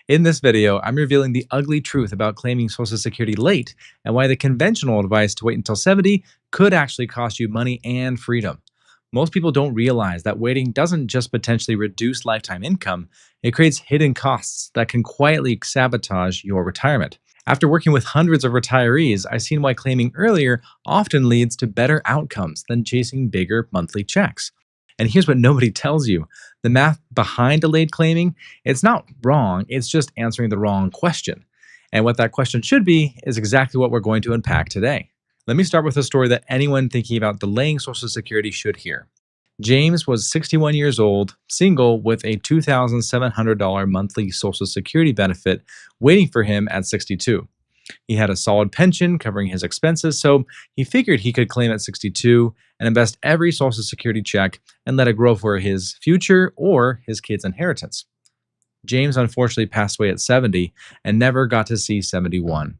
In this video, I'm revealing the ugly truth about claiming Social Security late and why the conventional advice to wait until 70 could actually cost you money and freedom. Most people don't realize that waiting doesn't just potentially reduce lifetime income, it creates hidden costs that can quietly sabotage your retirement. After working with hundreds of retirees, I've seen why claiming earlier often leads to better outcomes than chasing bigger monthly checks. And here's what nobody tells you: the math behind delayed claiming, it's not wrong, it's just answering the wrong question. And what that question should be is exactly what we're going to unpack today. Let me start with a story that anyone thinking about delaying Social Security should hear. James was 61 years old, single, with a $2,700 monthly Social Security benefit waiting for him at 62. He had a solid pension covering his expenses, so he figured he could claim at 62 and invest every Social Security check and let it grow for his future or his kids' inheritance. James unfortunately passed away at 70 and never got to see 71.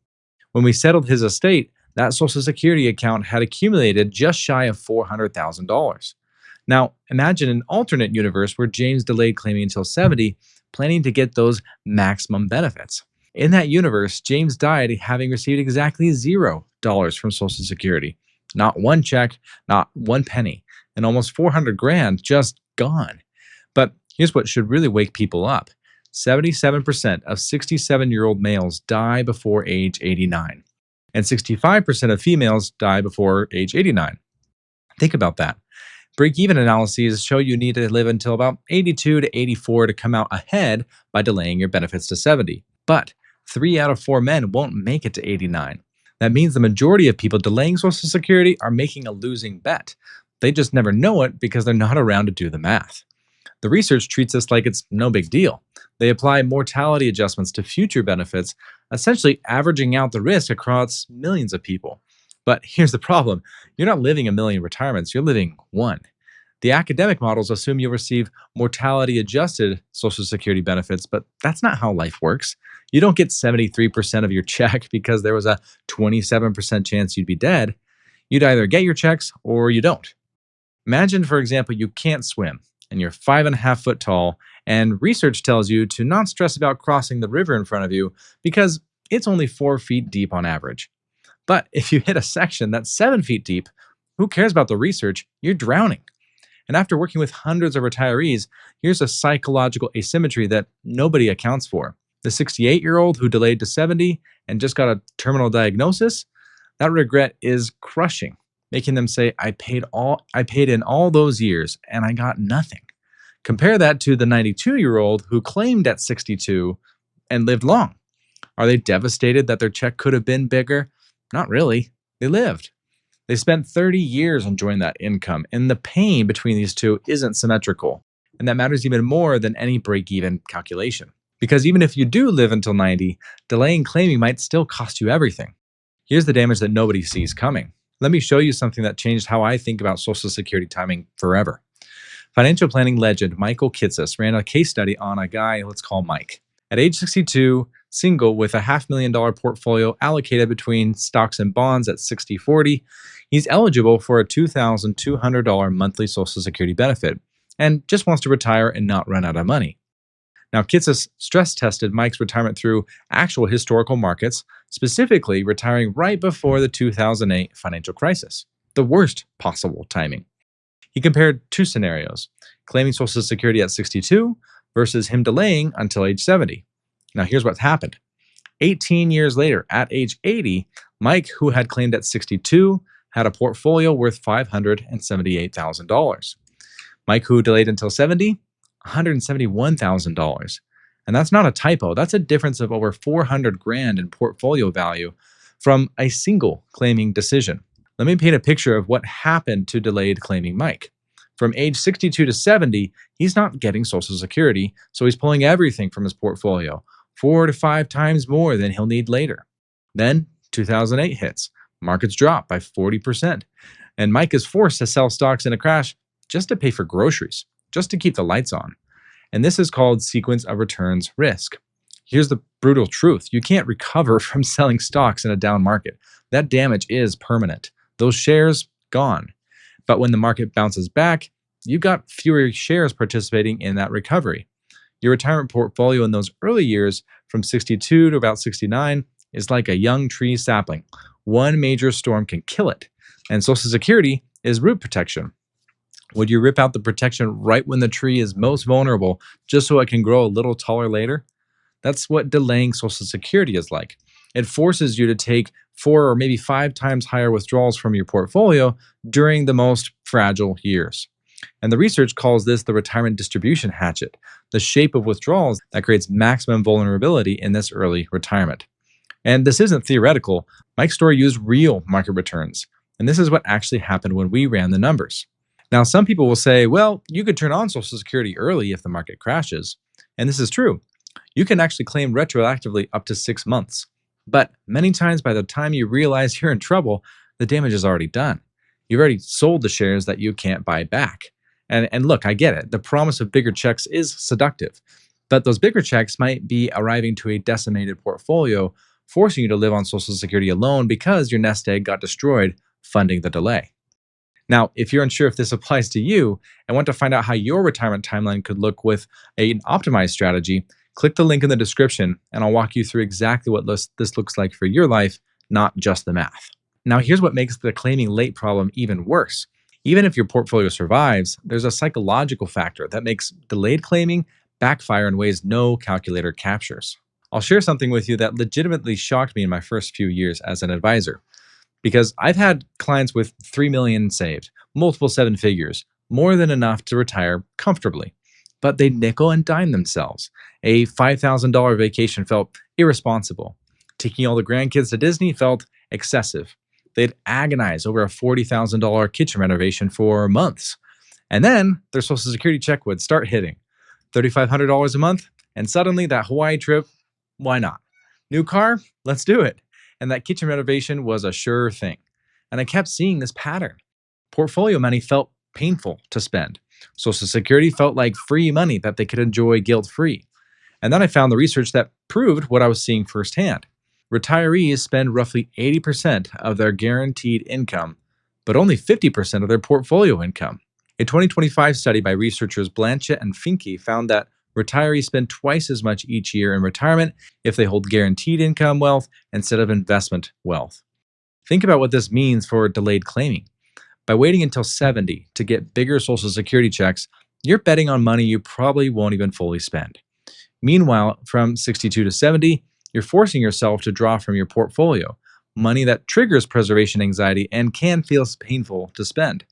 When we settled his estate, that Social Security account had accumulated just shy of $400,000. Now, imagine an alternate universe where James delayed claiming until 70, planning to get those maximum benefits. In that universe, James died having received exactly $0 from Social Security. Not one check, not one penny, and almost 400 grand just gone. But here's what should really wake people up: 77% of 67-year-old males die before age 89, and 65% of females die before age 89. Think about that. Break-even analyses show you need to live until about 82 to 84 to come out ahead by delaying your benefits to 70. But 3 out of 4 men won't make it to 89. That means the majority of people delaying Social Security are making a losing bet. They just never know it because they're not around to do the math. The research treats this like it's no big deal. They apply mortality adjustments to future benefits, essentially averaging out the risk across millions of people. But here's the problem: you're not living a million retirements, you're living one. The academic models assume you'll receive mortality adjusted Social Security benefits, but that's not how life works. You don't get 73% of your check because there was a 27% chance you'd be dead. You'd either get your checks or you don't. Imagine, for example, you can't swim and you're 5.5 foot tall, and research tells you to not stress about crossing the river in front of you because it's only 4 feet deep on average. But if you hit a section that's 7 feet deep, who cares about the research? You're drowning. And after working with hundreds of retirees, here's a psychological asymmetry that nobody accounts for. The 68-year-old who delayed to 70 and just got a terminal diagnosis, that regret is crushing, making them say, I paid in all those years and I got nothing. Compare that to the 92-year-old who claimed at 62 and lived long. Are they devastated that their check could have been bigger? Not really. They lived. They spent 30 years enjoying that income, and the pain between these two isn't symmetrical. And that matters even more than any break-even calculation. Because even if you do live until 90, delaying claiming might still cost you everything. Here's the damage that nobody sees coming. Let me show you something that changed how I think about Social Security timing forever. Financial planning legend Michael Kitces ran a case study on a guy let's call Mike. At age 62, single with a $500,000 portfolio allocated between stocks and bonds at 60-40, he's eligible for a $2,200 monthly Social Security benefit and just wants to retire and not run out of money. Now, Kitces stress tested Mike's retirement through actual historical markets, specifically retiring right before the 2008 financial crisis, the worst possible timing. He compared 2 scenarios: claiming Social Security at 62 versus him delaying until age 70. Now, here's what's happened. 18 years later, at age 80, Mike, who had claimed at 62, had a portfolio worth $578,000. Mike, who delayed until 70, $171,000. And that's not a typo. That's a difference of over 400 grand in portfolio value from a single claiming decision. Let me paint a picture of what happened to delayed claiming Mike. From age 62 to 70, he's not getting Social Security, so he's pulling everything from his portfolio, 4 to 5 times more than he'll need later. Then 2008 hits. Markets drop by 40%, and Mike is forced to sell stocks in a crash just to pay for groceries, just to keep the lights on. And this is called sequence of returns risk. Here's the brutal truth: you can't recover from selling stocks in a down market. That damage is permanent. Those shares, gone. But when the market bounces back, you've got fewer shares participating in that recovery. Your retirement portfolio in those early years, from 62 to about 69, is like a young tree sapling. One major storm can kill it. And Social Security is root protection. Would you rip out the protection right when the tree is most vulnerable just so it can grow a little taller later? That's what delaying Social Security is like. It forces you to take 4 or maybe 5 times higher withdrawals from your portfolio during the most fragile years. And the research calls this the retirement distribution hatchet, the shape of withdrawals that creates maximum vulnerability in this early retirement. And this isn't theoretical. Mike's story used real market returns. And this is what actually happened when we ran the numbers. Now, some people will say, well, you could turn on Social Security early if the market crashes. And this is true. You can actually claim retroactively up to 6 months. But many times, by the time you realize you're in trouble, the damage is already done. You've already sold the shares that you can't buy back. And look, I get it. The promise of bigger checks is seductive. But those bigger checks might be arriving to a decimated portfolio, forcing you to live on Social Security alone because your nest egg got destroyed funding the delay. Now, if you're unsure if this applies to you and want to find out how your retirement timeline could look with an optimized strategy, click the link in the description and I'll walk you through exactly what this looks like for your life, not just the math. Now, here's what makes the claiming late problem even worse. Even if your portfolio survives, there's a psychological factor that makes delayed claiming backfire in ways no calculator captures. I'll share something with you that legitimately shocked me in my first few years as an advisor. Because I've had clients with 3 million saved, multiple 7 figures, more than enough to retire comfortably. But they nickel and dime themselves. A $5,000 vacation felt irresponsible. Taking all the grandkids to Disney felt excessive. They'd agonize over a $40,000 kitchen renovation for months. And then their Social Security check would start hitting $3,500 a month, and suddenly that Hawaii trip, why not? New car? Let's do it. And that kitchen renovation was a sure thing. And I kept seeing this pattern. Portfolio money felt painful to spend. Social Security felt like free money that they could enjoy guilt-free. And then I found the research that proved what I was seeing firsthand. Retirees spend roughly 80% of their guaranteed income, but only 50% of their portfolio income. A 2025 study by researchers Blanchett and Finke found that retirees spend twice as much each year in retirement if they hold guaranteed income wealth instead of investment wealth. Think about what this means for delayed claiming. By waiting until 70 to get bigger Social Security checks, you're betting on money you probably won't even fully spend. Meanwhile, from 62 to 70, you're forcing yourself to draw from your portfolio, money that triggers preservation anxiety and can feel painful to spend.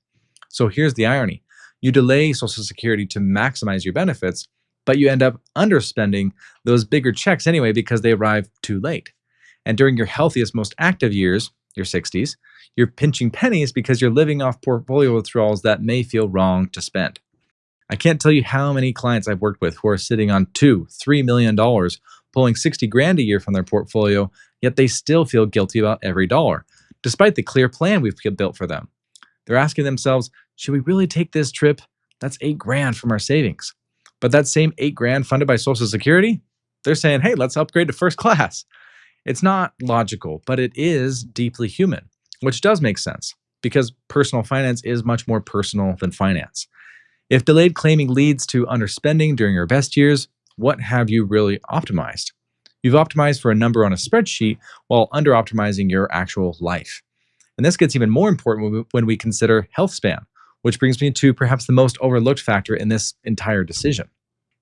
So here's the irony. You delay Social Security to maximize your benefits, but you end up underspending those bigger checks anyway because they arrive too late. And during your healthiest, most active years, your 60s, you're pinching pennies because you're living off portfolio withdrawals that may feel wrong to spend. I can't tell you how many clients I've worked with who are sitting on $2-3 million, pulling 60 grand a year from their portfolio, yet they still feel guilty about every dollar, despite the clear plan we've built for them. They're asking themselves, should we really take this trip? That's 8 grand from our savings. But that same 8 grand funded by Social Security, they're saying, hey, let's upgrade to first class. It's not logical, but it is deeply human, which does make sense because personal finance is much more personal than finance. If delayed claiming leads to underspending during your best years, what have you really optimized? You've optimized for a number on a spreadsheet while under-optimizing your actual life. And this gets even more important when we consider health span, which brings me to perhaps the most overlooked factor in this entire decision.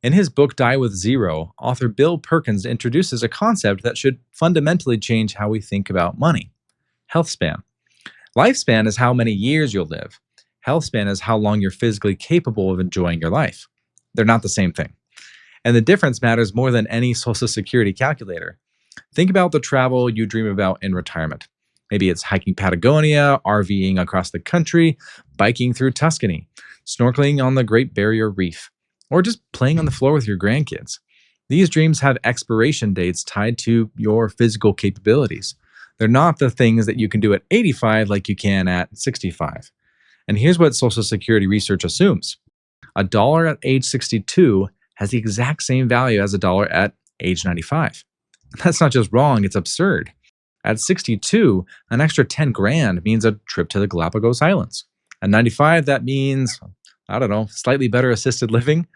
In his book, Die with Zero, author Bill Perkins introduces a concept that should fundamentally change how we think about money. Health span. Lifespan is how many years you'll live. Health span is how long you're physically capable of enjoying your life. They're not the same thing. And the difference matters more than any Social Security calculator. Think about the travel you dream about in retirement. Maybe it's hiking Patagonia, RVing across the country, biking through Tuscany, snorkeling on the Great Barrier Reef, or just playing on the floor with your grandkids. These dreams have expiration dates tied to your physical capabilities. They're not the things that you can do at 85 like you can at 65. And here's what Social Security research assumes. A dollar at age 62 has the exact same value as a dollar at age 95. That's not just wrong, it's absurd. At 62, an extra 10 grand means a trip to the Galapagos Islands. At 95, that means, I don't know, slightly better assisted living.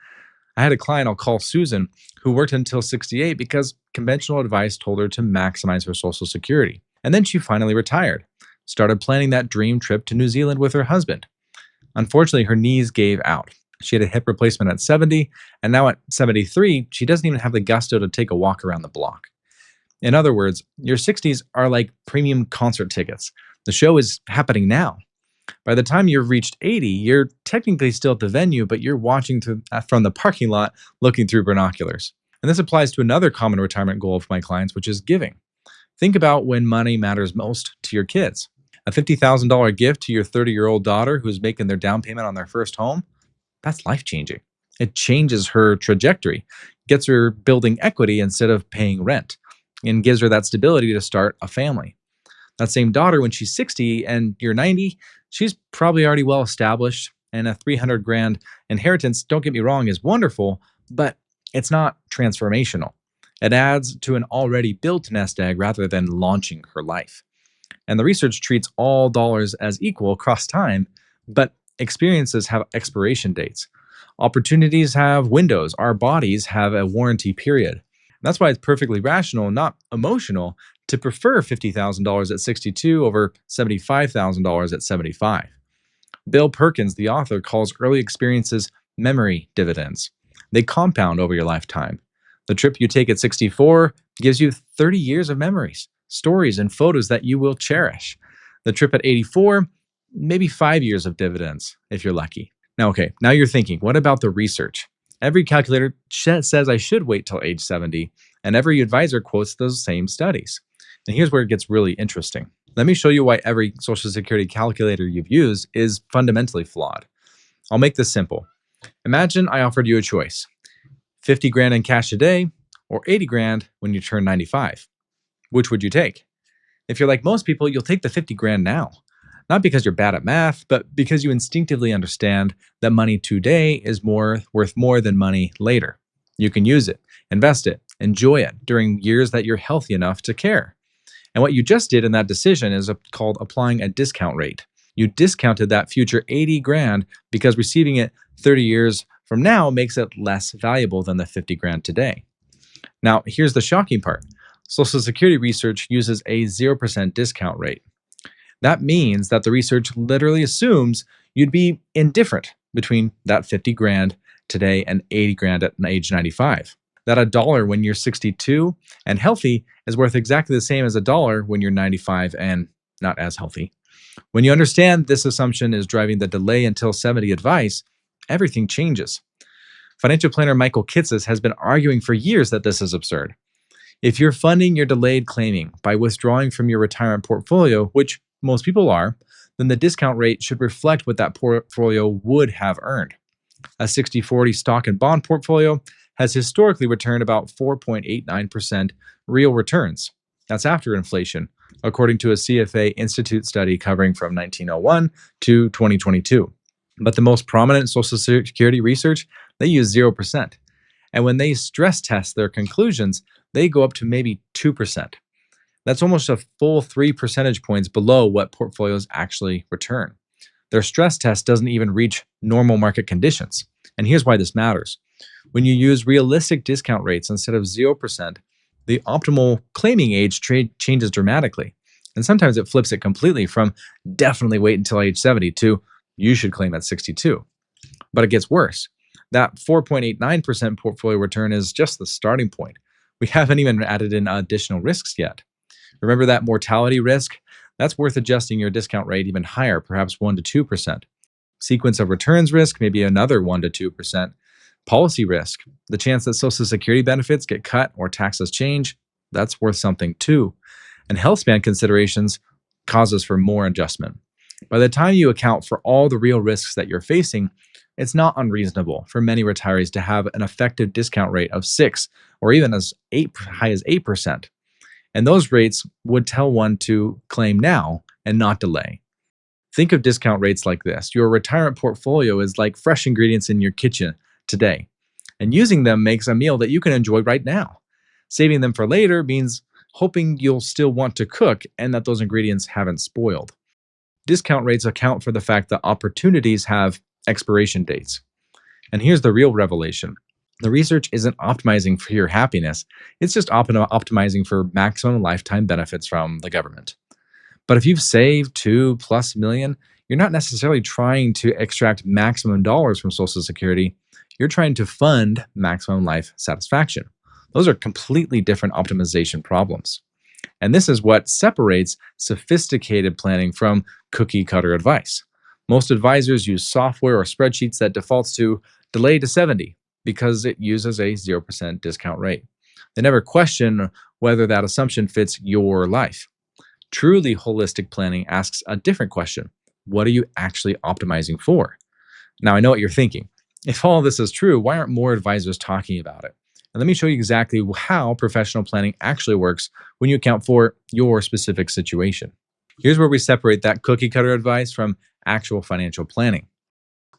I had a client I'll call Susan who worked until 68 because conventional advice told her to maximize her Social Security. And then she finally retired, started planning that dream trip to New Zealand with her husband. Unfortunately, her knees gave out. She had a hip replacement at 70, and now at 73, she doesn't even have the gusto to take a walk around the block. In other words, your 60s are like premium concert tickets. The show is happening now. By the time you've reached 80, you're technically still at the venue, but you're watching from the parking lot looking through binoculars. And this applies to another common retirement goal of my clients, which is giving. Think about when money matters most to your kids. A $50,000 gift to your 30-year-old daughter who's making their down payment on their first home, that's life changing. It changes her trajectory, gets her building equity instead of paying rent, and gives her that stability to start a family. That same daughter, when she's 60 and you're 90, she's probably already well established, and a 300 grand inheritance, don't get me wrong, is wonderful, but it's not transformational. It adds to an already built nest egg rather than launching her life. And the research treats all dollars as equal across time, but experiences have expiration dates. Opportunities have windows. Our bodies have a warranty period. That's why it's perfectly rational, not emotional, to prefer $50,000 at 62 over $75,000 at 75. Bill Perkins, the author, calls early experiences memory dividends. They compound over your lifetime. The trip you take at 64 gives you 30 years of memories, stories, and photos that you will cherish. The trip at 84, maybe 5 years of dividends, if you're lucky. Now you're thinking, what about the research? Every calculator says I should wait till age 70, and every advisor quotes those same studies. And here's where it gets really interesting. Let me show you why every Social Security calculator you've used is fundamentally flawed. I'll make this simple. Imagine I offered you a choice: 50 grand in cash today or 80 grand when you turn 95. Which would you take? If you're like most people, you'll take the 50 grand now. Not because you're bad at math, but because you instinctively understand that money today is worth more than money later. You can use it, invest it, enjoy it during years that you're healthy enough to care. And what you just did in that decision is called applying a discount rate. You discounted that future 80 grand because receiving it 30 years from now makes it less valuable than the 50 grand today. Now, here's the shocking part. Social Security research uses a 0% discount rate. That means that the research literally assumes you'd be indifferent between that 50 grand today and 80 grand at age 95. That a dollar when you're 62 and healthy is worth exactly the same as a dollar when you're 95 and not as healthy. When you understand this assumption is driving the delay until 70 advice, everything changes. Financial planner Michael Kitces has been arguing for years that this is absurd. If you're funding your delayed claiming by withdrawing from your retirement portfolio, which most people are, then the discount rate should reflect what that portfolio would have earned. A 60-40 stock and bond portfolio has historically returned about 4.89% real returns. That's after inflation, according to a CFA Institute study covering from 1901 to 2022. But the most prominent Social Security research, they use 0%. And when they stress test their conclusions, they go up to maybe 2%. That's almost a full 3 percentage points below what portfolios actually return. Their stress test doesn't even reach normal market conditions. And here's why this matters. When you use realistic discount rates instead of 0%, the optimal claiming age changes dramatically. And sometimes it flips it completely from definitely wait until age 70 to you should claim at 62. But it gets worse. That 4.89% portfolio return is just the starting point. We haven't even added in additional risks yet. Remember that mortality risk? That's worth adjusting your discount rate even higher, perhaps 1 to 2%. Sequence of returns risk, maybe another 1 to 2%. Policy risk, the chance that Social Security benefits get cut or taxes change, that's worth something too. And health span considerations causes for more adjustment. By the time you account for all the real risks that you're facing, it's not unreasonable for many retirees to have an effective discount rate of 6 or even as high as 8%. And those rates would tell one to claim now and not delay. Think of discount rates like this. Your retirement portfolio is like fresh ingredients in your kitchen today, and using them makes a meal that you can enjoy right now. Saving them for later means hoping you'll still want to cook and that those ingredients haven't spoiled. Discount rates account for the fact that opportunities have expiration dates. And here's the real revelation. The research isn't optimizing for your happiness, it's just optimizing for maximum lifetime benefits from the government. But if you've saved 2 plus million, you're not necessarily trying to extract maximum dollars from Social Security. You're trying to fund maximum life satisfaction. Those are completely different optimization problems. And this is what separates sophisticated planning from cookie cutter advice. Most advisors use software or spreadsheets that defaults to delay to 70 because it uses a 0% discount rate. They never question whether that assumption fits your life. Truly holistic planning asks a different question. What are you actually optimizing for? Now, I know what you're thinking. If all this is true, why aren't more advisors talking about it? And let me show you exactly how professional planning actually works when you account for your specific situation. Here's where we separate that cookie cutter advice from actual financial planning.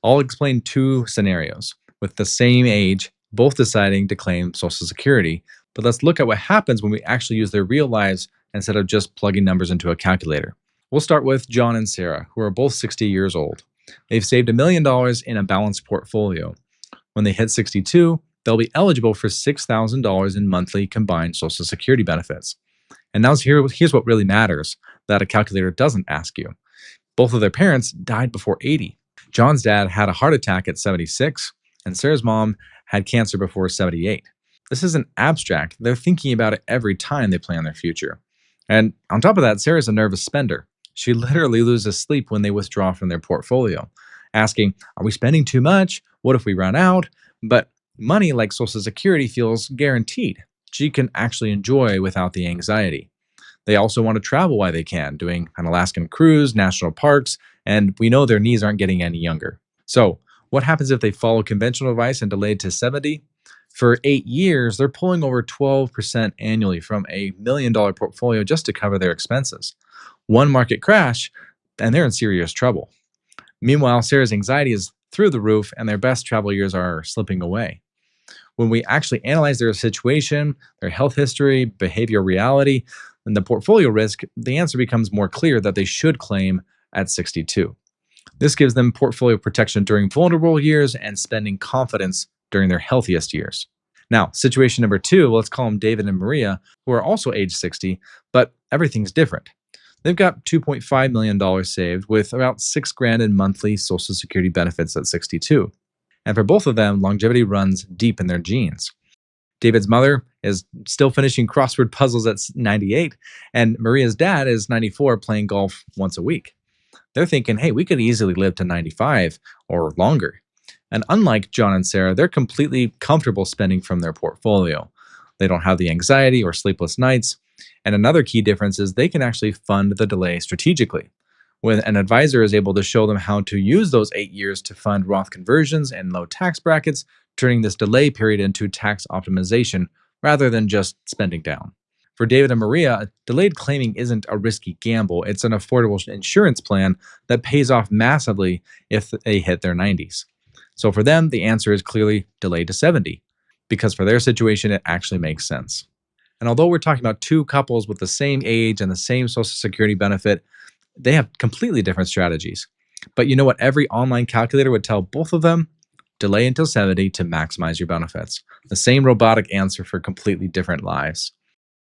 I'll explain two scenarios with the same age, both deciding to claim Social Security, but let's look at what happens when we actually use their real lives instead of just plugging numbers into a calculator. We'll start with John and Sarah, who are both 60 years old. They've saved $1 million in a balanced portfolio. When they hit 62, they'll be eligible for $6,000 in monthly combined Social Security benefits. And now here's what really matters that a calculator doesn't ask you. Both of their parents died before 80. John's dad had a heart attack at 76, and Sarah's mom had cancer before 78. This isn't abstract. They're thinking about it every time they plan their future. And on top of that, Sarah's a nervous spender. She literally loses sleep when they withdraw from their portfolio, asking, are we spending too much? What if we run out? But money like Social Security feels guaranteed. She can actually enjoy without the anxiety. They also want to travel while they can, doing an Alaskan cruise, national parks, and we know their knees aren't getting any younger. So, what happens if they follow conventional advice and delay to 70? For 8 years, they're pulling over 12% annually from a $1 million portfolio just to cover their expenses. One market crash, and they're in serious trouble. Meanwhile, Sarah's anxiety is through the roof, and their best travel years are slipping away. When we actually analyze their situation, their health history, behavioral reality, and the portfolio risk, the answer becomes more clear that they should claim at 62. This gives them portfolio protection during vulnerable years and spending confidence during their healthiest years. Now, situation number two, let's call them David and Maria, who are also age 60, but everything's different. They've got $2.5 million saved with about $6,000 in monthly Social Security benefits at 62. And for both of them, longevity runs deep in their genes. David's mother is still finishing crossword puzzles at 98, and Maria's dad is 94 playing golf once a week. They're thinking, hey, we could easily live to 95 or longer. And unlike John and Sarah, they're completely comfortable spending from their portfolio. They don't have the anxiety or sleepless nights. And another key difference is they can actually fund the delay strategically. When an advisor is able to show them how to use those 8 years to fund Roth conversions and low tax brackets, turning this delay period into tax optimization rather than just spending down. For David and Maria, delayed claiming isn't a risky gamble. It's an affordable insurance plan that pays off massively if they hit their 90s. So for them, the answer is clearly delayed to 70, because for their situation, it actually makes sense. And although we're talking about two couples with the same age and the same Social Security benefit, they have completely different strategies. But you know what every online calculator would tell both of them? Delay until 70 to maximize your benefits. The same robotic answer for completely different lives.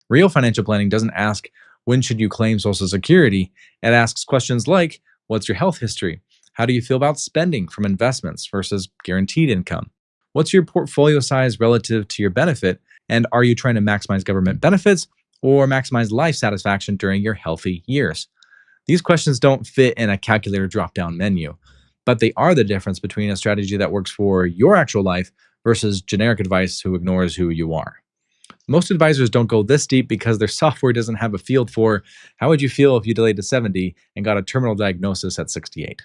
Real financial planning doesn't ask, when should you claim Social Security? It asks questions like, what's your health history? How do you feel about spending from investments versus guaranteed income? What's your portfolio size relative to your benefit? And are you trying to maximize government benefits or maximize life satisfaction during your healthy years? These questions don't fit in a calculator drop-down menu, but they are the difference between a strategy that works for your actual life versus generic advice who ignores who you are. Most advisors don't go this deep because their software doesn't have a field for how would you feel if you delayed to 70 and got a terminal diagnosis at 68.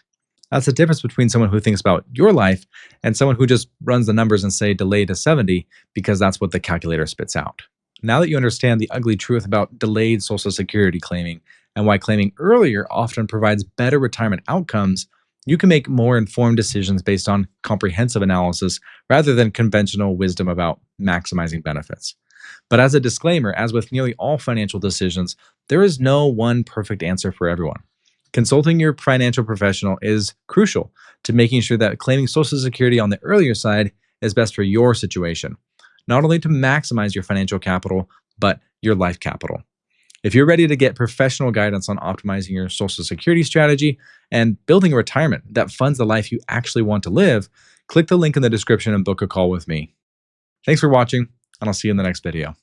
That's the difference between someone who thinks about your life and someone who just runs the numbers and say delay to 70 because that's what the calculator spits out. Now that you understand the ugly truth about delayed Social Security claiming and why claiming earlier often provides better retirement outcomes, you can make more informed decisions based on comprehensive analysis rather than conventional wisdom about maximizing benefits. But as a disclaimer, as with nearly all financial decisions, there is no one perfect answer for everyone. Consulting your financial professional is crucial to making sure that claiming Social Security on the earlier side is best for your situation, not only to maximize your financial capital, but your life capital. If you're ready to get professional guidance on optimizing your Social Security strategy and building a retirement that funds the life you actually want to live, click the link in the description and book a call with me. Thanks for watching, and I'll see you in the next video.